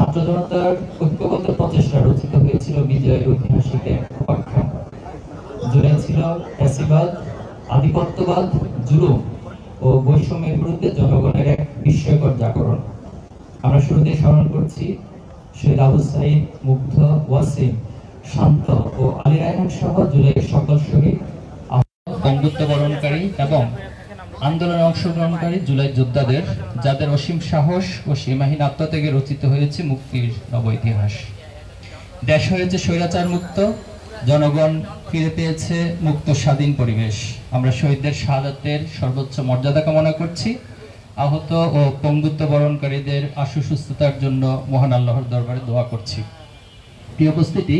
ছাত্র জনতার ঐক্যবদ্ধ প্রচেষ্টা রচিত হয়েছিল বিজয়ের ঐতিহাসিক এক উপাখ্যান। জুড়ে ছিল ফ্যাসিবাদ, আধিপত্যবাদ, জুলুম ও বৈষম্যের বিরুদ্ধে জনগণের এক বিস্ময়কর জাগরণ। আমরা শুরুতে স্মরণ করছি শহীদ আবু সাইদ, মুগ্ধ, ওয়াসিম, শান্ত ও আলী রায়হান সহ জুলাইয়ের সকল শহীদ, বঙ্গত্ব বরণকারী এবং আন্দোলনে অংশগ্রহণকারী জুলাই যোদ্ধাদের, যাদের অসীম সাহস ও সীমাহীন আত্মত্যাগে রচিত হয়েছে মুক্তির নব ইতিহাস। দেশ হয়েছে স্বৈরাচার মুক্ত, জনগণ ফিরে পেয়েছে মুক্ত স্বাধীন পরিবেশ। আমরা শহীদদের শাহাদাতের সর্বোচ্চ মর্যাদা কামনা করছি। আহত ও পঙ্গুত্ব বরণকারীদের আশু সুস্থতার জন্য মহান আল্লাহর দরবারে দোয়া করছি। প্রিয় উপস্থিতি,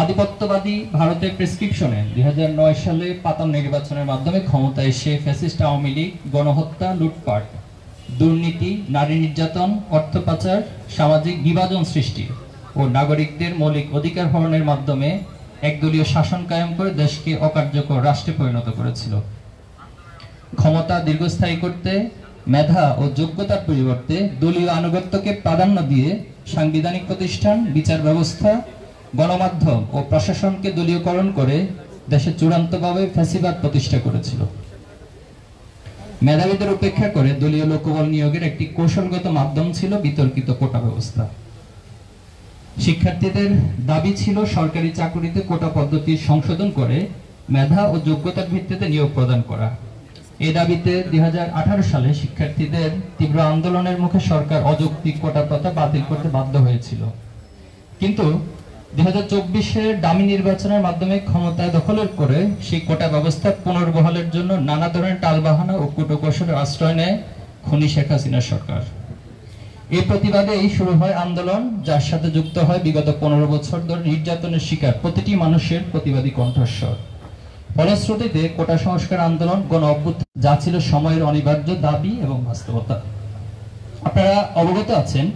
আধিপত্যবাদী ভারতের প্রেসক্রিপশনে 2009 সালে পাতান নির্বাচনের মাধ্যমে ক্ষমতায় এসে ফ্যাসিস্ট আওয়ামী লীগ গণহত্যা, লুটপাট, দুর্নীতি, নারী নির্যাতন, অর্থ পাচার, সামাজিক বিভাজন সৃষ্টি ও নাগরিকদের মৌলিক অধিকার হরণের মাধ্যমে একদলীয় শাসন কায়েম করে দেশকে অকার্যকর রাষ্ট্রে পরিণত করেছিল। ক্ষমতা দীর্ঘস্থায়ী করতে মেধা ও যোগ্যতার পরিবর্তে দলীয় আনুগত্যকে প্রাধান্য দিয়ে সাংবিধানিক প্রতিষ্ঠান, বিচার ব্যবস্থা, গণমাধ্যম ও প্রশাসনকে দলীয়করণ করে দেশে চূড়ান্তভাবে ফ্যাসিবাদ প্রতিষ্ঠা করেছিল। মেধাবীদের উপেক্ষা করে দলীয় লোকবল নিয়োগের একটি কৌশলগত মাধ্যম ছিল বিতর্কিত কোটা ব্যবস্থা। শিক্ষার্থীদের দাবি ছিল সরকারি চাকুরিতে কোটা পদ্ধতি সংশোধন করে মেধা ও যোগ্যতার ভিত্তিতে নিয়োগ প্রদান করা। এই দাবিতে 2018 সালে শিক্ষার্থীদের তীব্র আন্দোলনের মুখে সরকার অযৌক্তিক কোটা প্রথা বাতিল করতে বাধ্য হয়েছিল। কিন্তু 2024-এর ডামি নির্বাচনের মাধ্যমে ক্ষমতায় দখলের করে সেই কোটা ব্যবস্থা পুনর্বহালের জন্য নানা ধরনের টালবাহানা ও কূটকৌশলের আশ্রয় নেয় খুনি শেখ হাসিনা সরকার। এই প্রতিবাদেই শুরু হয় আন্দোলন, যার সাথে যুক্ত হয় বিগত 15 বছর ধরে নির্যাতনের শিকার প্রতিটি মানুষের প্রতিবাদী কণ্ঠস্বর। ফলশ্রুতিতে কোটা সংস্কার আন্দোলন, গণ অভ্যুত্থান, যা ছিল সময়ের অনিবার্য দাবি এবং বাস্তবতা। আপনারা অবগত আছেন,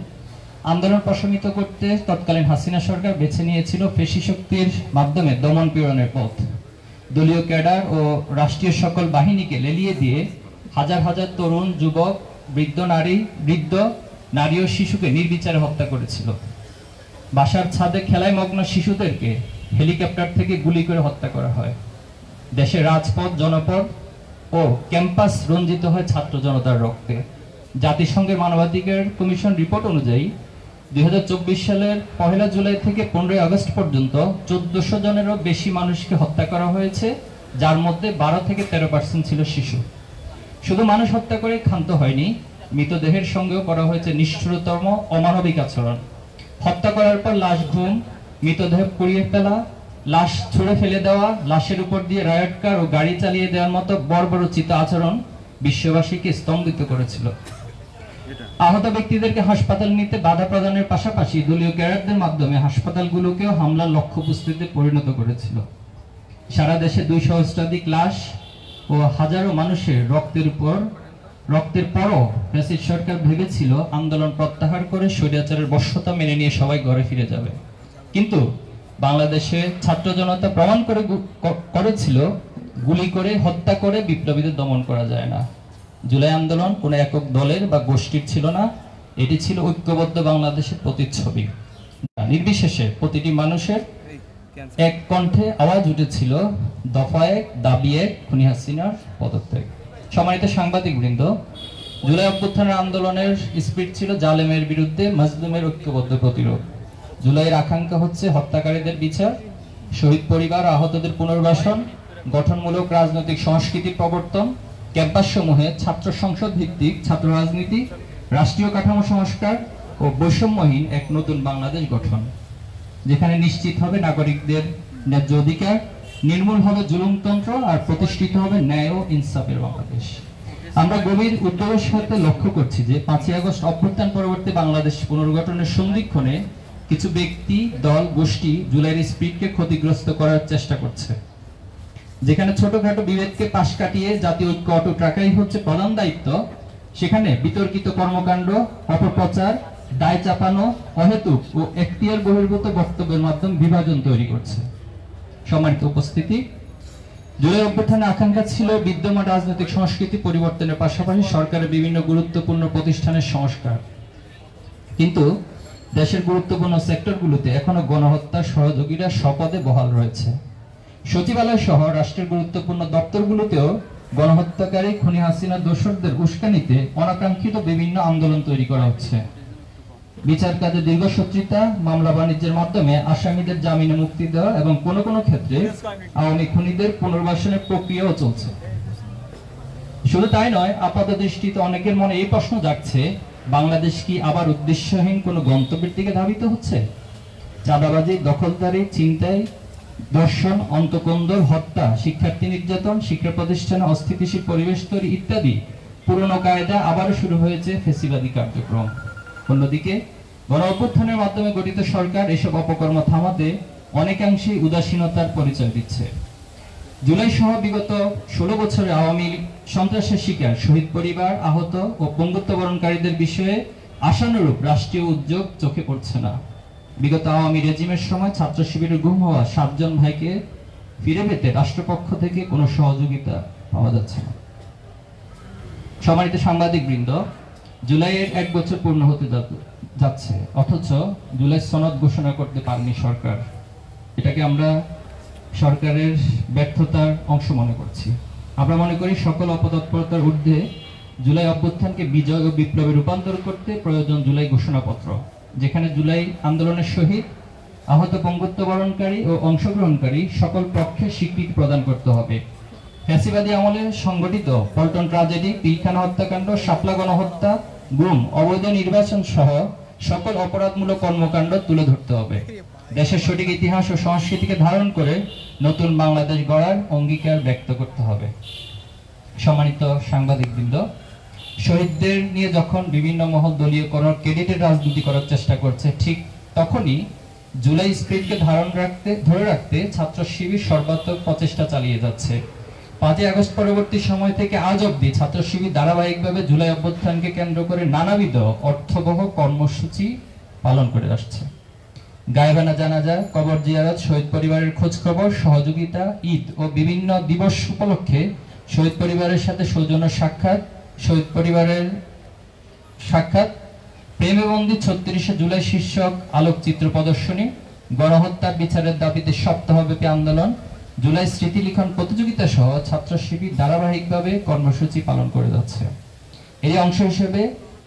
আন্দোলন প্রশমিত করতে তৎকালীন হাসিনা সরকার বেছে নিয়েছিল পেশি শক্তির মাধ্যমে দমন পীড়নের পথ। দলীয় ক্যাডার ও রাষ্ট্রীয় সকল বাহিনীকে লেলিয়ে দিয়ে হাজার হাজার তরুণ, যুবক, বৃদ্ধ নারী ও শিশুকে নির্বিচারে হত্যা করেছিল। বাসার ছাদে খেলায় মগ্ন শিশুদেরকে হেলিকপ্টার থেকে গুলি করে হত্যা করা হয়। দেশের রাজপথ, জনপদ ও ক্যাম্পাস রঞ্জিত হয় ছাত্র জনতার রক্তে। জাতিসংঘের মানবাধিকার কমিশন রিপোর্ট অনুযায়ী 2024 সালের 1 জুলাই থেকে 15 আগস্ট পর্যন্ত 1400 জনেরও বেশি মানুষকে হত্যা করা হয়েছে, যার মধ্যে 12 থেকে 13% ছিল শিশু। শুধু মানুষ হত্যা করে ক্ষান্ত হয়নি, মৃতদেহের সঙ্গেও করা হয়েছে নিষ্ঠুরতম অমানবিক আচরণ। হত্যা করার পর লাশ গুম, মৃতদেহ পুড়িয়ে ফেলা, লাশ ছুঁড়ে ফেলে দেওয়া, লাশের উপর দিয়ে রায়ট কার ও গাড়ি চালিয়ে দেওয়ার মতো বর্বরোচিত আচরণ বিশ্ববাসীকে স্তম্ভিত করেছিল। আহত ব্যক্তিদেরকে হাসপাতাল নিতে বাধা প্রদানের পাশাপাশি দলীয় ক্যাডারদের মাধ্যমে হাসপাতালগুলোকেও হামলার লক্ষ্যবস্তুতে পরিণত করেছিল। সারা দেশে 200 সহস্রাধিক লাশ ও হাজারো মানুষের রক্তের পরও ফ্যাসিস্ট সরকার ভেবেছিল আন্দোলন প্রত্যাহার করে স্বৈরাচারের বশ্যতা মেনে নিয়ে সবাই ঘরে ফিরে যাবে। কিন্তু বাংলাদেশে ছাত্র জনতা প্রমাণ করেছিল গুলি করে, হত্যা করে বিপ্লবীদের দমন করা যায় না। জুলাই আন্দোলন কোনো একক দলের বা গোষ্ঠীর ছিল না, এটি ছিল ঐক্যবদ্ধ বাংলাদেশের প্রতিচ্ছবি। নির্বিশেষে প্রতিটি মানুষের এক কণ্ঠে আওয়াজ উঠেছিল দফা এক, দাবি এক, খুনি হাসিনার পদত্যাগ। সম্মানিত সাংবাদিক বৃন্দ, জুলাই অভ্যুত্থানের আন্দোলনের স্পিরিট ছিল জালেমের বিরুদ্ধে মাজলুমের ঐক্যবদ্ধ প্রতিরোধ। জুলাইয়ের আকাঙ্ক্ষা হচ্ছে হত্যাকারীদের বিচার, শহীদ পরিবার, আহতদের পুনর্বাসন, গঠনমূলক রাজনৈতিক সংস্কৃতির প্রবর্তন, ক্যাম্পাস সমূহে ছাত্র সংসদ ভিত্তিক ছাত্র রাজনীতি, রাষ্ট্রীয় কাঠামো সংস্কার ও বৈষম্যহীন এক নতুন বাংলাদেশ গঠন, যেখানে নিশ্চিত হবে নাগরিকদের ন্যায্য অধিকার, নির্মূল হবে জুলুমতন্ত্র আর প্রতিষ্ঠিত হবে ন্যায় ও ইনসাফের বাংলাদেশ। আমরা গভীর উদ্বেগের সাথে লক্ষ্য করছি যে 5 আগস্ট অভ্যুত্থান পরবর্তী বাংলাদেশ পুনর্গঠনের সন্ধিক্ষণে কিছু ব্যক্তি, দল, গোষ্ঠী জুলাইয়ের স্পিরিটকে ক্ষতিগ্রস্ত করার চেষ্টা করছে। যেখানে ছোটখাটো বিভেদকে পাশ কাটিয়ে জাতীয় ঐক্য অটুট রাখাই হচ্ছে প্রধান দায়িত্ব, সেখানে বিতর্কিত কর্মকাণ্ড, অপপ্রচার, দায় চাপানো, অহেতুক ও এখতিয়ার বহির্ভূত বক্তব্যের মাধ্যমে বিভাজন তৈরি করছে। সম্মানিত উপস্থিতি, জুলাই অভ্যুত্থানের আকাঙ্ক্ষা ছিল বিদ্যমান রাজনৈতিক সংস্কৃতি পরিবর্তনের পাশাপাশি সরকারের বিভিন্ন গুরুত্বপূর্ণ প্রতিষ্ঠানের সংস্কার। কিন্তু দেশের গুরুত্বপূর্ণ সেক্টরগুলোতে এখনো গণহত্যার সহযোগীরা স্বপদে বহাল রয়েছে। সচিবালয় সহ রাষ্ট্রের গুরুত্বপূর্ণ দপ্তরগুলোতেও গণহত্যাকারী খুনি হাসিনা দোসরদের উস্কানিতে অনাকাঙ্ক্ষিত বিভিন্ন আন্দোলন তৈরি করা হচ্ছে। বিচার কাজে দীর্ঘসূত্রিতা, মামলা বাণিজ্যের মাধ্যমে আসামিদের জামিনে মুক্তি দেওয়া এবং কোনো কোনো ক্ষেত্রে আওয়ামী খুনিদের পুনর্বাসনের প্রক্রিয়াও চলছে। শুধু তাই নয়, আপাত দৃষ্টিতে অনেকের মনে এই প্রশ্ন জাগছে, বাংলাদেশ কি আবার উদ্দেশ্যহীন কোনো গন্তব্যের দিকে ধাবিত হচ্ছে? চাঁদাবাজি, দখলদারি, ছিনতাই, ধর্ষণ, অন্তকন্দল, হত্যা, শিক্ষার্থী নির্যাতন, শিক্ষা প্রতিষ্ঠানে অস্থিতিশীল পরিবেশ তৈরি ইত্যাদি পুরনো কায়দা আবারও শুরু হয়েছে ফ্যাসিবাদী কার্যক্রম। অন্যদিকে গণ অভ্যুত্থানের মাধ্যমে গঠিত সরকার এসব অপকর্ম থামাতে অনেকাংশেই উদাসীনতার পরিচয় দিচ্ছে। জুলাই সহ বিগত 16 বছরে আওয়ামী সন্ত্রাসের শিকার শহীদ পরিবার, আহত ও পঙ্গুত্ববরণকারীদের বিষয়ে আশানুরূপ রাষ্ট্রীয় উদ্যোগ চোখে পড়ছে না। বিগত আওয়ামী রেজিমের সময় ছাত্র শিবিরে গুম হওয়া 7 জন ভাইকে ফিরে পেতে রাষ্ট্রপক্ষ থেকে কোনো সহযোগিতা পাওয়া যাচ্ছে না। সম্মানিত সাংবাদিকবৃন্দ, জুলাইয়ের 1 বছর পূর্ণ হতে যাচ্ছে, অথচ জুলাই সনদ ঘোষণা করতে পারেনি সরকার। এটাকে আমরা সরকারের ব্যর্থতার অংশ মনে করছি। আমরা মনে করি সকল অপতৎপরতার ঊর্ধ্বে জুলাই অভ্যুত্থানকে বিজয় ও বিপ্লবে রূপান্তর করতে প্রয়োজন জুলাই ঘোষণাপত্র, যেখানে জুলাই আন্দোলনের শহীদ, আহত, পঙ্গুত্ববরণকারী ও অংশগ্রহণকারী সকল পক্ষে স্বীকৃতি প্রদান করতে হবে। ফ্যাসিবাদী আমলে সংগঠিত পল্টন ট্রাজেডি, পিলখানা হত্যাকাণ্ড, শাপলা গণহত্যা, গুম, অবৈধ নির্বাচন সহ সকল অপরাধমূলক কর্মকাণ্ড তুলে ধরতে হবে। দেশের সঠিক ইতিহাস ও সংস্কৃতিকে ধারণ করে নতুন বাংলাদেশ গড়ার অঙ্গীকার ব্যক্ত করতে হবে। সম্মানিত সাংবাদিকবৃন্দ, শহীদদের নিয়ে যখন বিভিন্ন মহল দলীয়করণ, ক্রেডিটের রাজনীতি করার চেষ্টা করছে, ঠিক তখনই জুলাই স্পিরিটকে ধরে রাখতে ছাত্র শিবির সর্বাত্মক প্রচেষ্টা চালিয়ে যাচ্ছে। 5ই আগস্ট পরবর্তী সময় থেকে আজ অবধি ছাত্র শিবির ধারাবাহিকভাবে জুলাই অভ্যুত্থানকে কেন্দ্র করে নানাবিধ অর্থবহ কর্মসূচি পালন করে আসছে। গায়েবানা জানাজা, কবর জিয়ারত, শহীদ পরিবারের খোঁজ খবর, সহযোগিতা, ঈদ ও বিভিন্ন দিবস উপলক্ষে শহীদ পরিবারের সাথে সৌজন্য সাক্ষাৎ, শহীদ পরিবারের সাক্ষাৎ, প্রেমে বন্দী 36শে জুলাই শীর্ষক আলোকচিত্র প্রদর্শনী, গণহত্যার বিচারের দাবিতে সপ্তাহব্যাপী আন্দোলন, জুলাই স্মৃতি লিখন প্রতিযোগিতা সহ ছাত্র শিবির ধারাবাহিকভাবে কর্মসূচি পালন করে যাচ্ছে। এর অংশ হিসেবে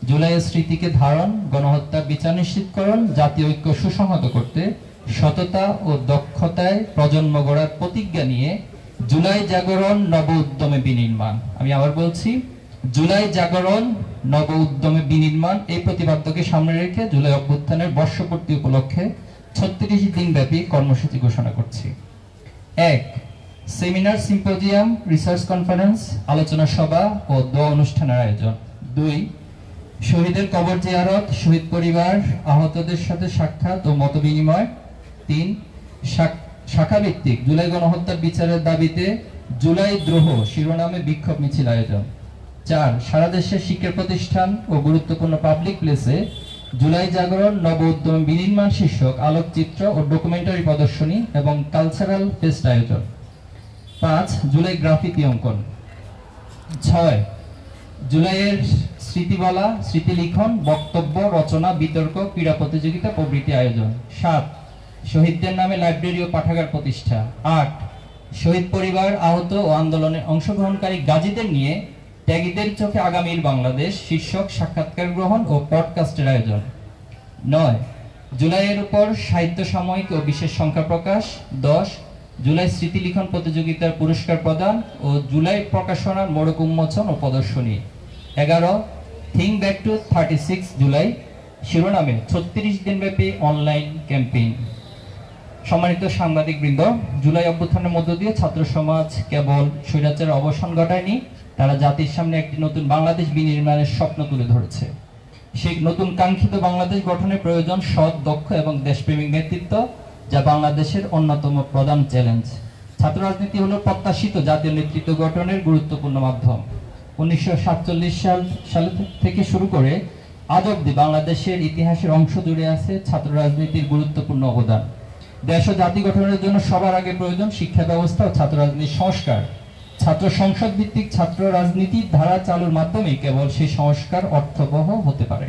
জুলাইয়ের স্মৃতিকে ধারণ, গণহত্যার বিচার নিশ্চিতকরণ, জাতীয় ঐক্য সুসংহত করতে সততা ও দক্ষতায় প্রজন্ম গড়ার প্রতিজ্ঞা নিয়ে জুলাই জাগরণ নব উদ্যমে বিনির্মাণ, আমি আবার বলছি, জুলাই জাগরণ নব উদ্যমে বিনির্মাণ, এই প্রতিপাদ্যকে সামনে রেখে জুলাই অভ্যুত্থানের বর্ষপূর্তি উপলক্ষে 36 দিন ব্যাপী কর্মসূচি ঘোষণা করছি। 1. সেমিনার, সিম্পোজিয়াম, রিসার্চ কনফারেন্স, আলোচনা সভা ও দোয়া অনুষ্ঠানের আয়োজন। 2. শহীদের কবর জিয়ারত, শহীদ পরিবার, আহতদের সাথে সাক্ষাৎ ও মত বিনিময়। 3. শাখা ভিত্তিক জুলাই গণহত্যার বিচারের দাবিতে জুলাই দ্রোহ শিরোনামে বিক্ষোভ মিছিল আয়োজন। 4. সারা দেশের শিক্ষা প্রতিষ্ঠান ও গুরুত্বপূর্ণ পাবলিক প্লেসে জুলাই জাগরণ নব উদ্যম বিনির্মাণ শীর্ষক আলোকচিত্র ও ডকুমেন্টারি প্রদর্শনী এবং কালচারাল ফেস্ট আয়োজন। 5. জুলাই গ্রাফিতি অঙ্কন। 6. জুলাইয়ের স্মৃতি বলা, স্মৃতি লিখন, বক্তব্য, রচনা, বিতর্ক, ক্রীড়া প্রতিযোগিতা প্রভৃতি আয়োজন। 7. শহীদদের নামে লাইব্রেরি ও পাঠাগার প্রতিষ্ঠা। 8. শহীদ পরিবার, আহত ও আন্দোলনে অংশগ্রহণকারী গাজীদের নিয়ে ত্যাগীদের চোখে আগামীর বাংলাদেশ শীর্ষক সাক্ষাৎকার গ্রহণ ও পডকাস্টের আয়োজন। 9. জুলাইয়ের উপর সাহিত্য সাময়িক ও বিশেষ সংখ্যা প্রকাশ। 10. জুলাই স্মৃতি লিখন প্রতিযোগিতার পুরস্কার প্রদান ও জুলাই প্রকাশনার মোড়ক উন্মোচন ও প্রদর্শনী। 11. থিঙ্ক ব্যাক টু 36 জুলাই শিরোনামে 36 দিনব্যাপী অনলাইন ক্যাম্পেইন। সম্মানিত সাংবাদিকবৃন্দ, জুলাই অভ্যুত্থানের মধ্য দিয়ে ছাত্র সমাজ কেবল স্বৈরাচারের অবসান ঘটায়নি, তারা জাতির সামনে একটি নতুন বাংলাদেশ বিনির্মাণের স্বপ্ন তুলে ধরেছে। সেই নতুন কাঙ্ক্ষিত বাংলাদেশ গঠনের প্রয়োজন সৎ, দক্ষ এবং দেশপ্রেমিক নেতৃত্ব, যা বাংলাদেশের অন্যতম প্রধান চ্যালেঞ্জ। ছাত্র রাজনীতি হলো প্রত্যাশিত জাতীয় নেতৃত্ব গঠনের গুরুত্বপূর্ণ মাধ্যম। 1947 সাল থেকে শুরু করে আজ অবধি বাংলাদেশের ইতিহাসের অংশ জুড়ে আছে ছাত্র রাজনীতির গুরুত্বপূর্ণ অবদান। দেশ ও জাতি গঠনের জন্য সবার আগে প্রয়োজন শিক্ষা ব্যবস্থা ও ছাত্র রাজনীতির সংস্কার। ছাত্র সংসদ ভিত্তিক ছাত্র রাজনীতির ধারা চালুর মাধ্যমে কেবল সেই সংস্কার অর্থবহ হতে পারে।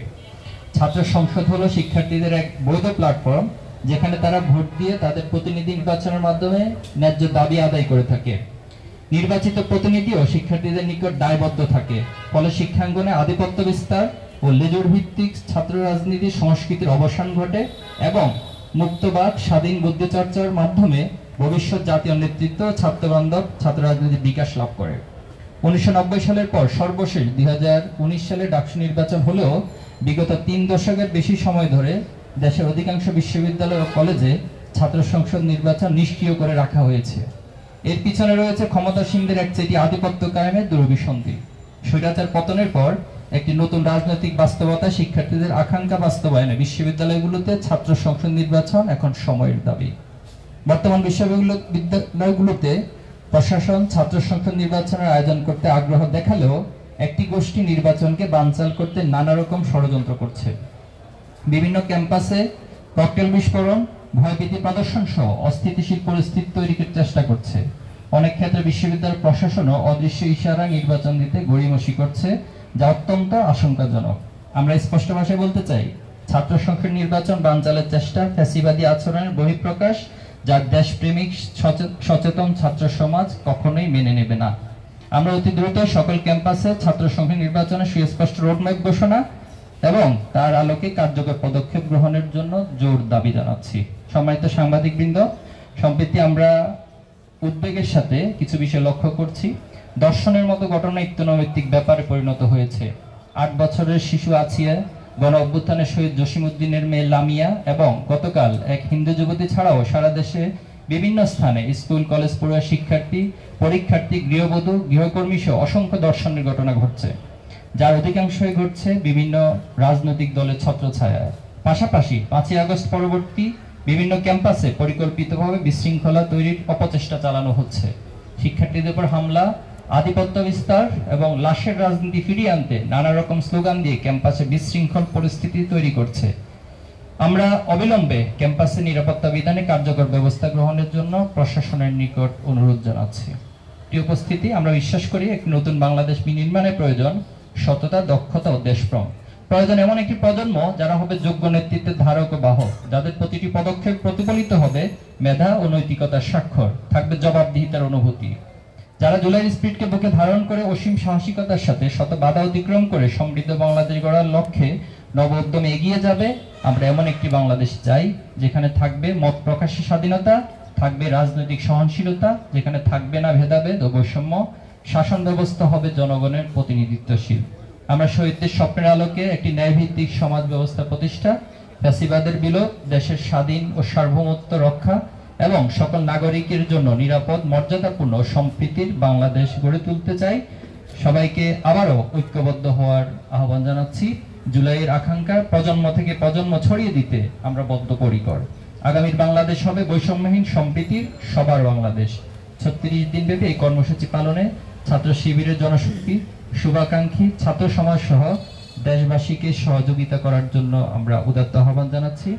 ছাত্র সংসদ হলো শিক্ষার্থীদের এক বৈধ প্ল্যাটফর্ম, যেখানে তারা ভোট দিয়ে তাদের প্রতিনিধি নির্বাচনের মাধ্যমে ন্যায্য দাবি আদায় করে থাকে। নির্বাচিত প্রতিনিধিও শিক্ষার্থীদের নিকট দায়বদ্ধ থাকে। ফলে শিক্ষাঙ্গনে আধিপত্য বিস্তার ও লেজুর ভিত্তিক ছাত্র রাজনীতির সংস্কৃতির অবসান ঘটে এবং মুক্তবাদ, স্বাধীন বুদ্ধিচর্চার মাধ্যমে ভবিষ্যৎ জাতীয় নেতৃত্ব, ছাত্রবান্ধব ছাত্র রাজনীতির বিকাশ লাভ করে। 1990 সালের পর সর্বশেষ 2019 সালে ডাকসু নির্বাচন হলেও বিগত 3 দশকের বেশি সময় ধরে দেশের অধিকাংশ বিশ্ববিদ্যালয় ও কলেজে ছাত্র সংসদ নির্বাচন নিষ্ক্রিয় করে রাখা হয়েছে। এর পিছনে রয়েছে ক্ষমতাসীনদের একচেটিয়া আধিপত্য কায়েমের দুরভিসন্ধি। স্বৈরাচার পতনের পর একটি নতুন রাজনৈতিক বাস্তবতা শিক্ষার্থীদের আকাঙ্ক্ষা বাস্তবায়নে বিশ্ববিদ্যালয়গুলোতে ছাত্র সংসদ নির্বাচন এখন সময়ের দাবি। বর্তমান বিশ্ববিদ্যালয়গুলোতে প্রশাসন ছাত্র সংসদ নির্বাচনের আয়োজন করতে আগ্রহ দেখালেও একটি গোষ্ঠী নির্বাচনকে বানচাল করতে নানা রকম ষড়যন্ত্র করছে। বিভিন্ন ক্যাম্পাসে ককটেল বিস্ফোরণ, ভয়ভীতি প্রদর্শন সহ অস্থিতিশীল পরিস্থিতি তৈরির চেষ্টা করছে। অনেক ক্ষেত্রে বিশ্ববিদ্যালয় প্রশাসনও অদৃশ্য ইশারা নির্বাচন দিতে গড়িমসি করছে, যা অত্যন্ত আশঙ্কাজনক। আমরা স্পষ্ট ভাষায় বলতে চাই, ছাত্র সংসদ নির্বাচন বানচালের চেষ্টা ফ্যাসিবাদী আচরণের বহিঃপ্রকাশ, যা দেশপ্রেমিক সচেতন ছাত্র সমাজ কখনোই মেনে নেবে না। আমরা অতি দ্রুত সকল ক্যাম্পাসে ছাত্র সংসদ নির্বাচনের সুস্পষ্ট রোডম্যাপ ঘোষণা এবং তার আলোকে কার্যকর পদক্ষেপ গ্রহণের জন্য জোর দাবি জানাচ্ছি। সম্মানিত সাংবাদিকবৃন্দ, সম্প্রতি আমরা উদ্বেগের সাথে কিছু বিষয় লক্ষ্য করছি। দর্শনের মতো ঘটনা ইত্যনৈতিক ব্যাপারে পরিণত হয়েছে। 8 বছরের শিশু আসিয়া, গণ অভ্যুত্থানের শহীদ জসিমউদ্দিনের মেয়ে লামিয়া এবং গতকাল এক হিন্দু যুবতী ছাড়াও সারা দেশে বিভিন্ন স্থানে স্কুল, কলেজ পড়ুয়া শিক্ষার্থী, পরীক্ষার্থী, গৃহবধূ, গৃহকর্মী সহ অসংখ্য দর্শনের ঘটনা ঘটছে, যার অধিকাংশই ঘটছে বিভিন্ন রাজনৈতিক দলের ছত্রছায়ায়। পাশাপাশি 5ই আগস্ট পরবর্তী বিভিন্ন ক্যাম্পাসে পরিকল্পিতভাবে বিশৃঙ্খলা তৈরির অপচেষ্টা চালানো হচ্ছে। শিক্ষার্থীদের উপর হামলা, আধিপত্য বিস্তার এবং লাশের রাজনীতি ফিরিয়ে আনতে নানা রকম স্লোগান দিয়ে ক্যাম্পাসে বিশৃঙ্খল পরিস্থিতি তৈরি করছে। আমরা অবিলম্বে ক্যাম্পাসে নিরাপত্তা বিধানে কার্যকর ব্যবস্থা গ্রহণের জন্য প্রশাসনের নিকট অনুরোধ জানাচ্ছি। প্রিয় উপস্থিতি, আমরা বিশ্বাস করি একটি নতুন বাংলাদেশ বিনির্মাণের প্রয়োজন সততা, দক্ষতা ও দেশপ্রেম। প্রয়োজন এমন একটি প্রজন্ম যারা হবে যোগ্য নেতৃত্বের ধারক ও বাহক, যাদের প্রতিটি পদক্ষেপ প্রতিফলিত হবে মেধা ও নৈতিকতার স্বাক্ষর, থাকবে জবাবদিহিতার অনুভূতি, যারা জুলাই স্পিরিটকে বুকে ধারণ করে অসীম সাহসিকতার সাথে শত বাধা অতিক্রম করে সমৃদ্ধ বাংলাদেশ গড়ার লক্ষ্যে নব উদ্যমে এগিয়ে যাবে। আমরা এমন একটি বাংলাদেশ চাই যেখানে থাকবে মত প্রকাশের স্বাধীনতা, থাকবে রাজনৈতিক সহনশীলতা, যেখানে থাকবে না ভেদাভেদ ও বৈষম্য, শাসন ব্যবস্থা হবে জনগণের প্রতিনিধিত্বশীল। আমরা শহীদদের স্বপ্নের আলোকে একটি ন্যায়ভিত্তিক সমাজ ব্যবস্থা প্রতিষ্ঠা, ফ্যাসিবাদের বিলোপ, দেশের স্বাধীন ও সার্বভৌমত্ব রক্ষা এবং সকল নাগরিকের জন্য নিরাপদ, মর্যাদাপূর্ণ সম্প্রীতির বাংলাদেশ গড়ে তুলতে চাই। সবাইকে আবারও ঐক্যবদ্ধ হওয়ার আহ্বান জানাচ্ছি। জুলাইয়ের আকাঙ্ক্ষা প্রজন্ম থেকে প্রজন্ম ছড়িয়ে দিতে আমরা বদ্ধপরিকর। আগামীর বাংলাদেশ হবে বৈষম্যহীন সম্প্রীতির সবার বাংলাদেশ। 36 দিন ব্যাপী এই কর্মসূচি পালনে ছাত্র শিবিরের জনশক্তি, শুভাকাঙ্ক্ষী ছাত্র সমাজ সহ দেশবাসীকে সহযোগিতা করার জন্য আমরা উদাত্ত আহ্বান জানাচ্ছি।